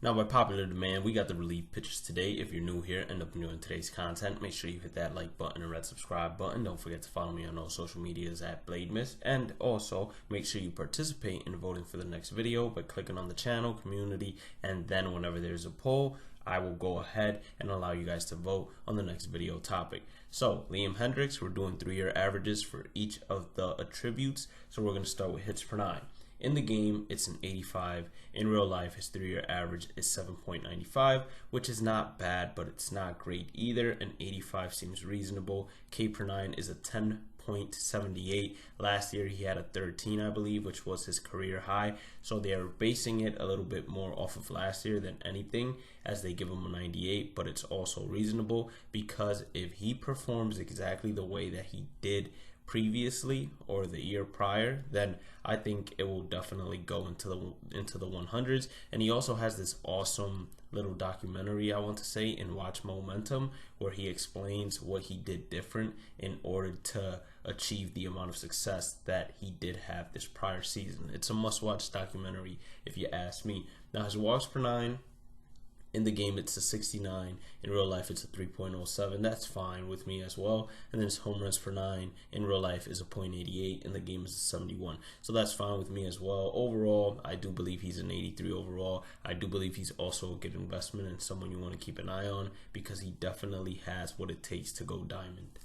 Now, by popular demand, we got the relief pitchers today. If you're new here, end up enjoying today's content, make sure you hit that like button and red subscribe button. Don't forget to follow me on all social medias at BladeMist. And also, make sure you participate in voting for the next video by clicking on the channel, community, and then whenever there's a poll, I will go ahead and allow you guys to vote on the next video topic. So, Liam Hendriks, we're doing 3-year averages for each of the attributes. So we're going to start with hits per nine. In the game, it's an 85. In real life, his 3-year average is 7.95, which is not bad, but it's not great either. An 85 seems reasonable. K per nine is a 10.78. Last year, he had a 13, I believe, which was his career high. So they are basing it a little bit more off of last year than anything, as they give him a 98, but it's also reasonable because if he performs exactly the way that he did previously or the year prior, then I think it will definitely go into the 100s. And he also has this awesome little documentary, I want to say, in Watch Momentum, where he explains what he did different in order to achieve the amount of success that he did have this prior season. It's a must-watch documentary if you ask me. Now, his walks per nine, in the game, it's a 69. In real life, it's a 3.07. That's fine with me as well. And then his home runs per nine in real life is a .88. In the game, is a 71. So that's fine with me as well. Overall, I do believe he's an 83 overall. I do believe he's also a good investment and someone you want to keep an eye on because he definitely has what it takes to go diamond.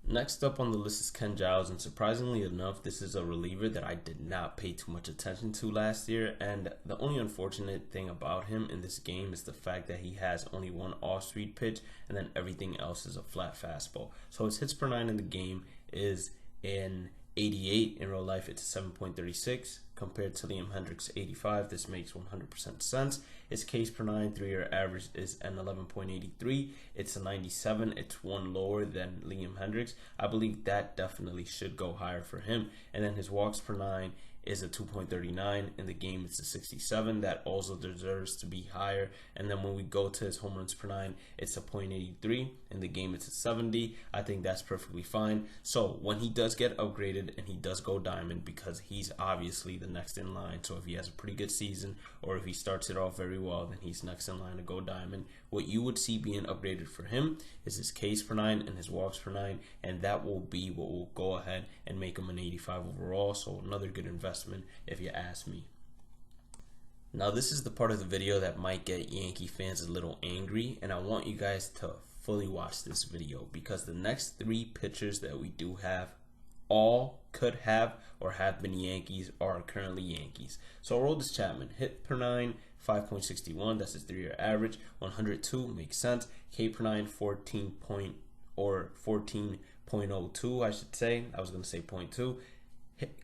Next up on the list is Ken Giles, and surprisingly enough, this is a reliever that I did not pay too much attention to last year, and the only unfortunate thing about him in this game is the fact that he has only one off-speed pitch, and then everything else is a flat fastball. So his hits per nine in the game is an 88. In real life, it's 7.36 compared to Liam Hendriks' 85. This makes 100% sense. His Ks per nine 3-year average is an 11.83. It's a 97. It's one lower than Liam Hendriks. I believe that definitely should go higher for him. And then his walks per nine is a 2.39. In the game, it's a 67. That also deserves to be higher. And then when we go to his home runs per nine, it's a .83. In the game, it's a 70. I think that's perfectly fine. So when he does get upgraded and he does go diamond, because he's obviously the next in line. So if he has a pretty good season or if he starts it off very well, then he's next in line to go diamond. What you would see being upgraded for him is his Ks per nine and his walks per nine, and that will be what will go ahead and make him an 85 overall. So another good investment if you ask me. Now this is the part of the video that might get Yankee fans a little angry, and I want you guys to fully watch this video because the next three pitchers that we do have all could have or have been Yankees or are currently Yankees. So Aroldis Chapman, hit per nine 5.61, that's his 3-year average. 102 makes sense. K per nine 14.02, I should say. I was going to say 0.2.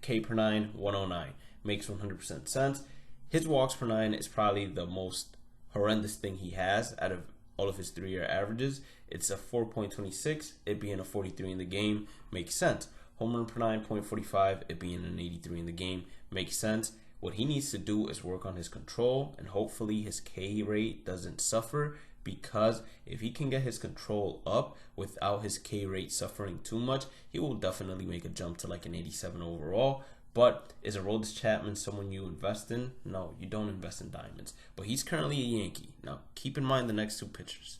K per nine 109 makes 100% sense. His walks per nine is probably the most horrendous thing he has out of all of his 3-year averages. It's a 4.26. It being a 43 in the game makes sense. Home run per nine 0.45. It being an 83 in the game makes sense. What he needs to do is work on his control, and hopefully his K rate doesn't suffer, because if he can get his control up without his K rate suffering too much, he will definitely make a jump to like an 87 overall. But is Aroldis Chapman someone you invest in? No, you don't invest in diamonds. But he's currently a Yankee. Now, keep in mind the next two pitchers.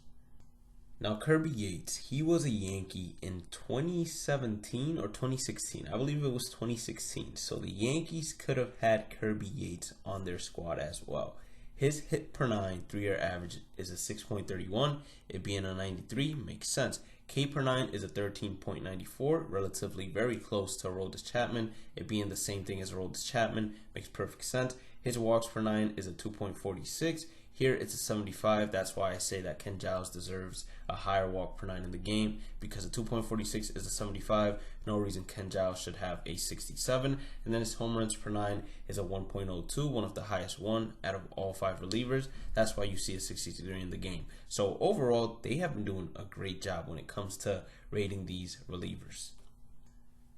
Now, Kirby Yates, he was a Yankee in 2017 or 2016. I believe it was 2016. So the Yankees could have had Kirby Yates on their squad as well. His hit per nine 3-year average is a 6.31. It being a 93 makes sense. K per nine is a 13.94, relatively very close to Aroldis Chapman. It being the same thing as Aroldis Chapman makes perfect sense. His walks per nine is a 2.46. Here it's a 75. That's why I say that Ken Giles deserves a higher walk per nine in the game, because a 2.46 is a 75. No reason Ken Giles should have a 67. And then his home runs per nine is a 1.02, one of the highest one out of all 5 relievers. That's why you see a 63 in the game. So overall, they have been doing a great job when it comes to rating these relievers.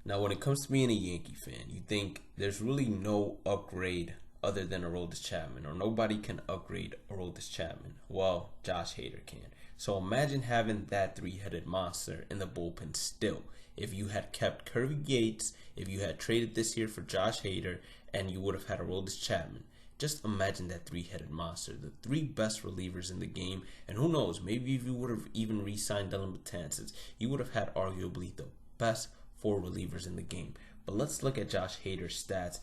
Now, when it comes to being a Yankee fan, you think there's really no upgrade other than Aroldis Chapman, or nobody can upgrade Aroldis Chapman. Well, Josh Hader can. So imagine having that 3-headed monster in the bullpen still. If you had kept Kirby Yates, if you had traded this year for Josh Hader, and you would have had Aroldis Chapman. Just imagine that three-headed monster, the three best relievers in the game, and who knows, maybe if you would have even re-signed Dellin Betances, you would have had arguably the best four relievers in the game. But let's look at Josh Hader's stats.